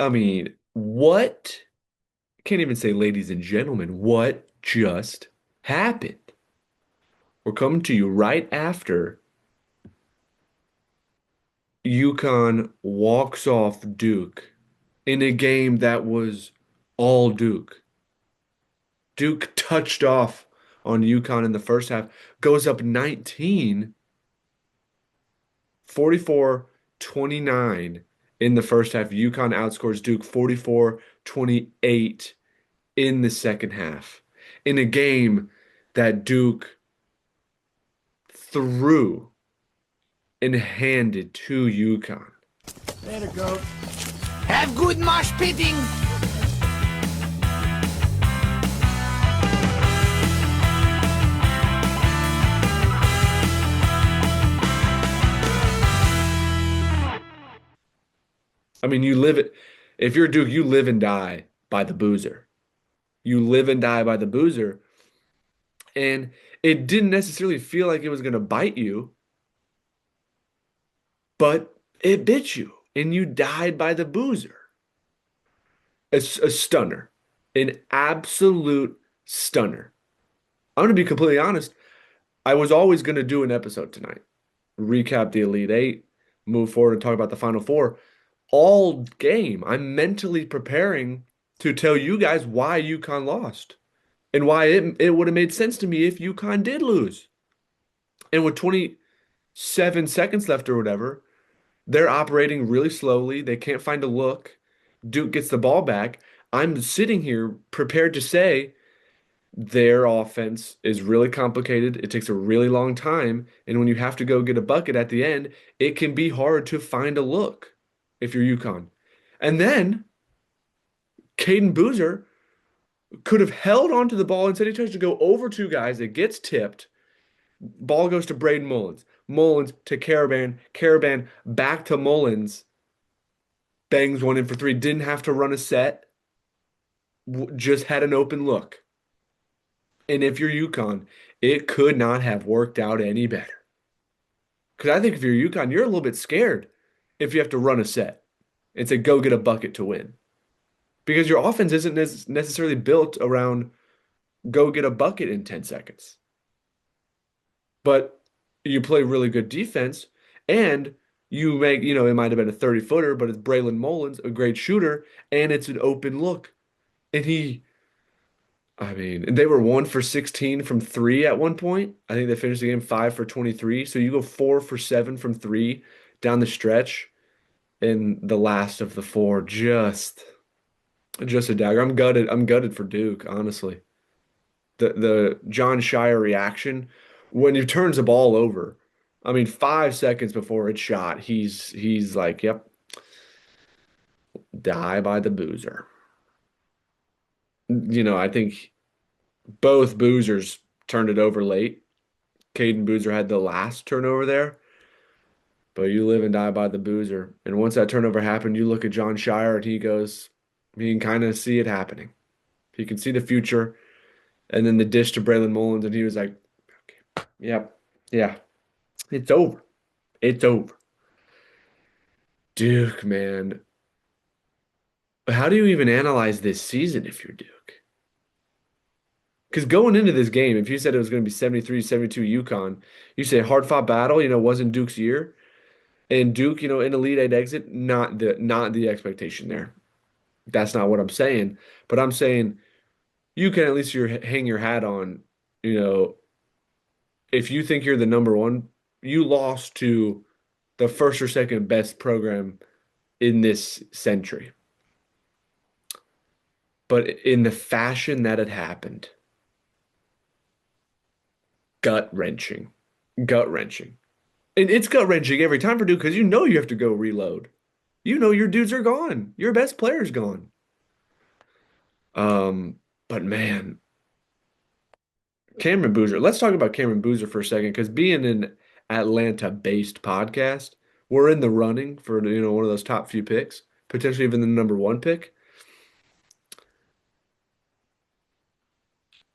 I mean, what? Can't even say ladies and gentlemen, what just happened? We're coming to you right after UConn walks off Duke in a game that was all Duke. Duke touched off on UConn in the first half, goes up 19, 44-29 in the first half. UConn outscores Duke 44-28 in the second half in a game that Duke threw and handed to UConn. Later, goat. Have good mosh pitting! I mean, if you're Duke, you live and die by the boozer. You live and die by the boozer. And it didn't necessarily feel like it was going to bite you, but it bit you and you died by the boozer. It's a stunner, an absolute stunner. I'm going to be completely honest. I was always going to do an episode tonight, recap the Elite Eight, move forward and talk about the Final Four. All game, I'm mentally preparing to tell you guys why UConn lost and why it would have made sense to me if UConn did lose. And with 27 seconds left or whatever, they're operating really slowly. They can't find a look. Duke gets the ball back. I'm sitting here prepared to say their offense is really complicated. It takes a really long time. And when you have to go get a bucket at the end, it can be hard to find a look if you're UConn. And then Caden Boozer could have held onto the ball. Instead, he tries to go over two guys. It gets tipped. Ball goes to Braden Mullins. Mullins to Caravan. Caravan back to Mullins. Bangs one in for three. Didn't have to run a set. Just had an open look. And if you're UConn, it could not have worked out any better. Because I think if you're UConn, you're a little bit scared if you have to run a set and say, go get a bucket to win. Because your offense isn't necessarily built around go get a bucket in 10 seconds. But you play really good defense and you make, it might have been a 30-footer, but it's Braylon Mullins, a great shooter, and it's an open look. And they were 1 for 16 from three at one point. I think they finished the game 5 for 23. So you go 4 for 7 from three down the stretch. And the last of the four, just a dagger. I'm gutted. I'm gutted for Duke, honestly. The John Shire reaction when he turns the ball over. I mean, 5 seconds before it's shot, he's like, "Yep, die by the boozer." I think both boozers turned it over late. Caden Boozer had the last turnover there, but you live and die by the boozer. And once that turnover happened, you look at John Shire and he can kind of see it happening. He can see the future. And then the dish to Braylon Mullins, and he was like, okay, yep, yeah, it's over. It's over. Duke, man. How do you even analyze this season if you're Duke? Because going into this game, if you said it was going to be 73-72 UConn, you say hard fought battle, wasn't Duke's year. And Duke, in Elite Eight exit, not the expectation there. That's not what I'm saying. But I'm saying you can at least hang your hat on, if you think you're the number one, you lost to the first or second best program in this century. But in the fashion that it happened, gut-wrenching, gut-wrenching. And it's gut-wrenching every time for Duke because you have to go reload. Your dudes are gone. Your best player's gone. But man, Cameron Boozer. Let's talk about Cameron Boozer for a second because being an Atlanta-based podcast, we're in the running for one of those top few picks, potentially even the number one pick.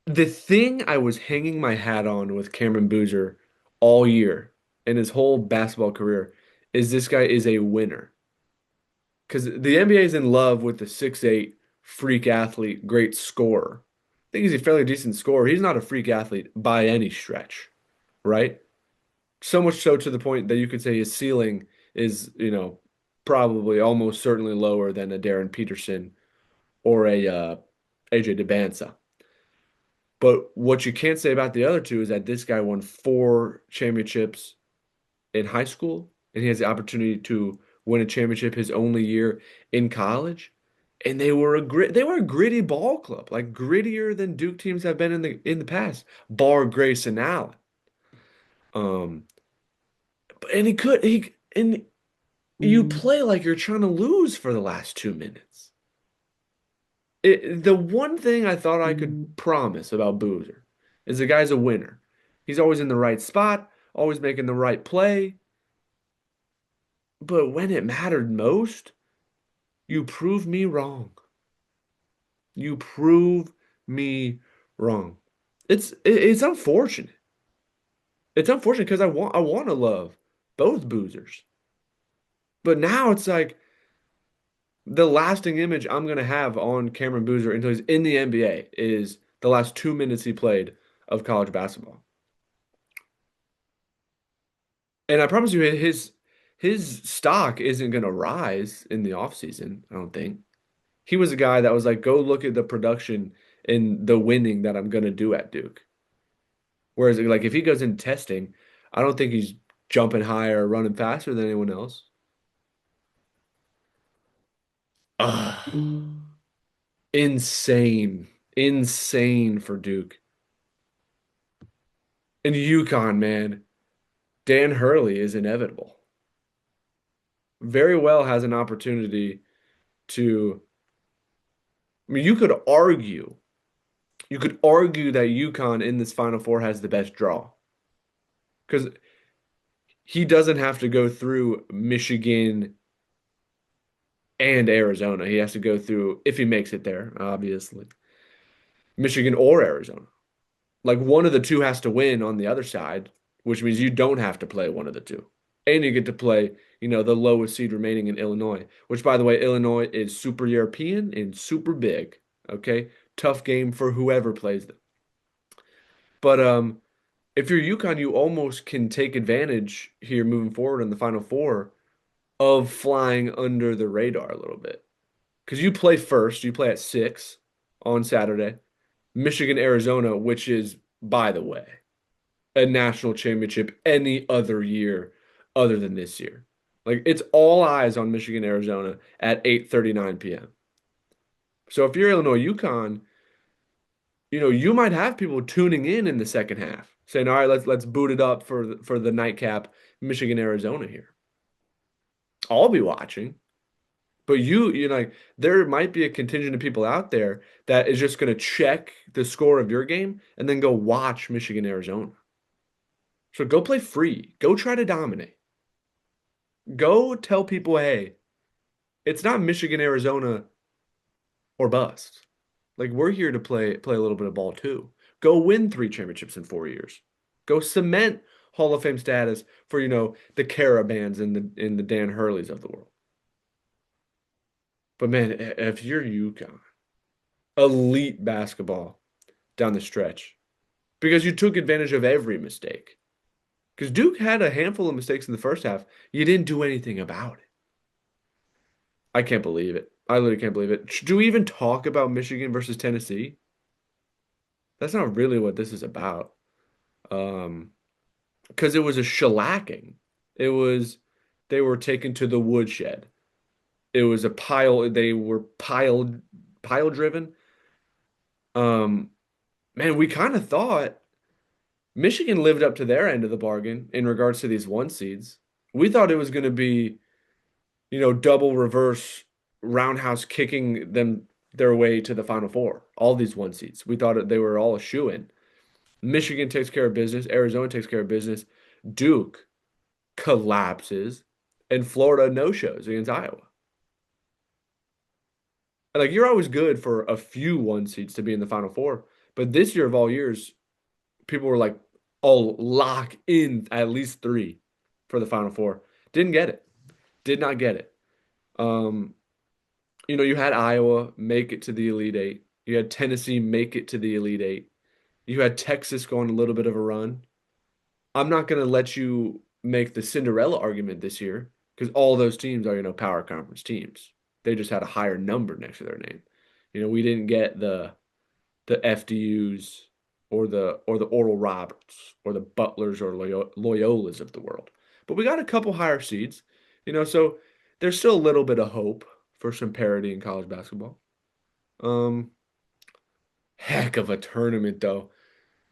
The thing I was hanging my hat on with Cameron Boozer all year and his whole basketball career is this guy is a winner. because the NBA is in love with the 6'8" freak athlete, great scorer. I think he's a fairly decent scorer. He's not a freak athlete by any stretch, right? So much so to the point that you could say his ceiling is, probably almost certainly lower than a Darren Peterson or a AJ DeBanza. But what you can't say about the other two is that this guy won 4 championships in high school, and he has the opportunity to win a championship his only year in college. And they were a gritty ball club, like grittier than Duke teams have been in the past, bar Grayson Allen. Um, and and you play like you're trying to lose for the last 2 minutes. The one thing I thought I could promise about Boozer is the guy's a winner. He's always in the right spot, always making the right play. But when it mattered most, you prove me wrong. You prove me wrong. It's unfortunate. It's unfortunate because I want to love both Boozers. But now it's like the lasting image I'm gonna have on Cameron Boozer until he's in the NBA is the last 2 minutes he played of college basketball. And I promise you his stock isn't gonna rise in the offseason, I don't think. He was a guy that was like, go look at the production and the winning that I'm gonna do at Duke. Whereas like if he goes in testing, I don't think he's jumping higher or running faster than anyone else. Ugh. Insane. Insane for Duke. And UConn, man, Dan Hurley is inevitable. Very well has an opportunity to, I mean, you could argue that UConn in this Final Four has the best draw because he doesn't have to go through Michigan and Arizona. He has to go through, if he makes it there, obviously, Michigan or Arizona. Like one of the two has to win on the other side, which means you don't have to play one of the two. And you get to play, the lowest seed remaining in Illinois, which by the way, Illinois is super European and super big. Okay. Tough game for whoever plays them. But if you're UConn, you almost can take advantage here moving forward in the Final Four of flying under the radar a little bit. Because you play first, you play at 6 on Saturday. Michigan, Arizona, which is, by the way, a national championship any other year other than this year. Like it's all eyes on Michigan, Arizona at 8:39 p.m. So if you're Illinois, UConn, you might have people tuning in the second half, saying, "All right, let's boot it up for the nightcap Michigan, Arizona here." I'll be watching. But like there might be a contingent of people out there that is just going to check the score of your game and then go watch Michigan, Arizona. So go play free. Go try to dominate. Go tell people, hey, it's not Michigan, Arizona or bust. Like we're here to play a little bit of ball too. Go win 3 championships in 4 years. Go cement Hall of Fame status for, the Caravans and the Dan Hurleys of the world. But man, if you're UConn, elite basketball down the stretch because you took advantage of every mistake. Because Duke had a handful of mistakes in the first half. You didn't do anything about it. I can't believe it. I literally can't believe it. Do we even talk about Michigan versus Tennessee? That's not really what this is about. Um, because it was a shellacking. It was they were taken to the woodshed. It was a pile. They were pile driven. Um, man, we kind of thought Michigan lived up to their end of the bargain in regards to these 1 seeds. We thought it was going to be, double reverse roundhouse kicking them their way to the Final Four. All these 1 seeds. We thought they were all a shoe-in. Michigan takes care of business. Arizona takes care of business. Duke collapses, and Florida no-shows against Iowa. And like you're always good for a few 1 seeds to be in the Final Four, but this year of all years, people were like, "Oh, lock in at least 3 for the Final Four." Didn't get it. Did not get it. You had Iowa make it to the Elite Eight. You had Tennessee make it to the Elite Eight. You had Texas go on a little bit of a run. I'm not going to let you make the Cinderella argument this year because all those teams are, power conference teams. They just had a higher number next to their name. We didn't get the FDUs or the Oral Roberts or the Butlers or Loyolas of the world. But we got a couple higher seeds, so there's still a little bit of hope for some parity in college basketball. Um, Heck of a tournament though.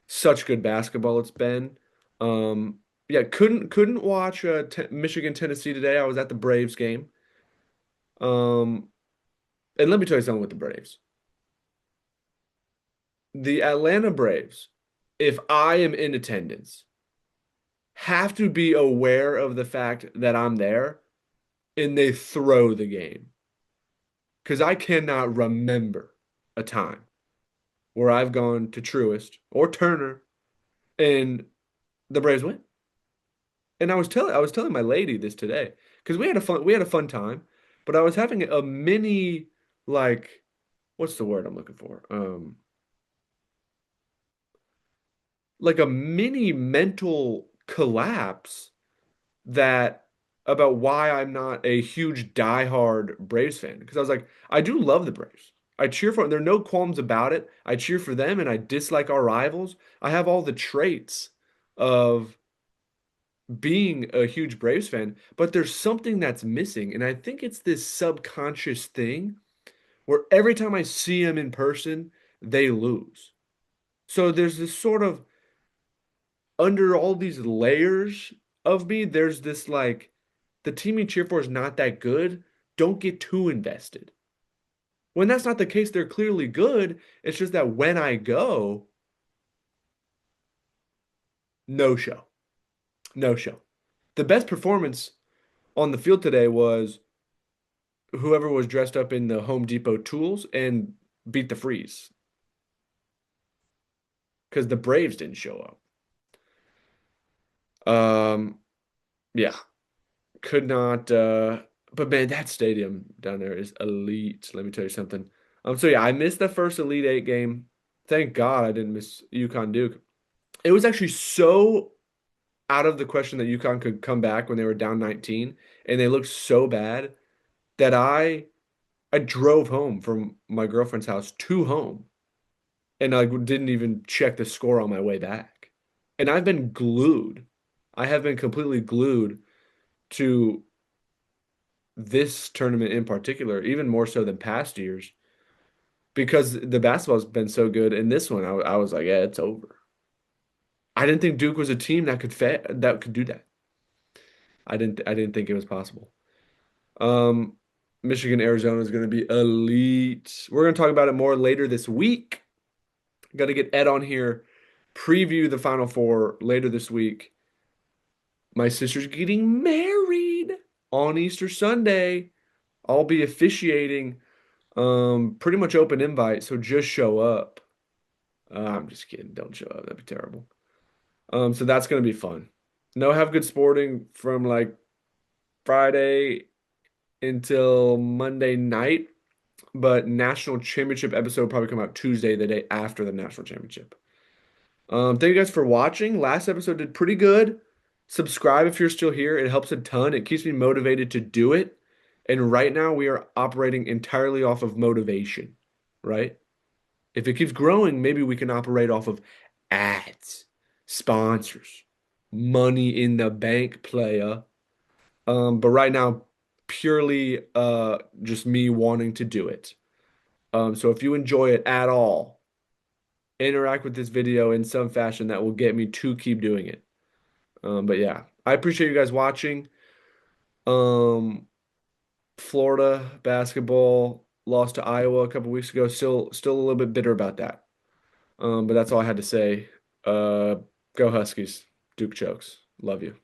Such good basketball it's been. Yeah, couldn't watch T Michigan Tennessee today. I was at the Braves game. Um, and let me tell you something with the Braves. The Atlanta Braves, if I am in attendance, have to be aware of the fact that I'm there and they throw the game. Because I cannot remember a time where I've gone to Truist or Turner and the Braves win. And I was telling my lady this today because we had a fun time, but I was having a mini like what's the word I'm looking for? Like a mini mental collapse that about why I'm not a huge diehard Braves fan. Because I was like, I do love the Braves. I cheer for them. There are no qualms about it. I cheer for them and I dislike our rivals. I have all the traits of being a huge Braves fan, but there's something that's missing. And I think it's this subconscious thing where every time I see them in person, they lose. So there's this sort of under all these layers of me, there's this like the team you cheer for is not that good. Don't get too invested. When that's not the case, they're clearly good. It's just that when I go, no show. No show. The best performance on the field today was whoever was dressed up in the Home Depot tools and beat the freeze because the Braves didn't show up. Yeah, could not. But man, that stadium down there is elite. Let me tell you something. So yeah, I missed the first Elite Eight game. Thank God I didn't miss UConn Duke. It was actually so out of the question that UConn could come back when they were down 19, and they looked so bad that I drove home from my girlfriend's house to home, and I didn't even check the score on my way back. And I've been glued. I have been completely glued to this tournament in particular, even more so than past years, because the basketball's been so good. In this one, I was like, yeah, it's over. I didn't think Duke was a team that could do that. I didn't think it was possible. Um, Michigan, Arizona is going to be elite. We're going to talk about it more later this week. Got to get Ed on here, preview the Final Four later this week. My sister's getting married on Easter Sunday. I'll be officiating, pretty much open invite, so just show up. I'm just kidding. Don't show up. That'd be terrible. So that's gonna be fun. No, have good sporting from like Friday until Monday night, but national championship episode will probably come out Tuesday, the day after the national championship. Thank you guys for watching. Last episode did pretty good. Subscribe if you're still here. It helps a ton. It keeps me motivated to do it. And right now we are operating entirely off of motivation, right? If it keeps growing, maybe we can operate off of ads, sponsors, money in the bank playa. But right now, purely just me wanting to do it. So if you enjoy it at all, interact with this video in some fashion that will get me to keep doing it. But yeah, I appreciate you guys watching. Um, Florida basketball lost to Iowa a couple weeks ago. Still a little bit bitter about that. But that's all I had to say. Uh, Go Huskies. Duke chokes. Love you.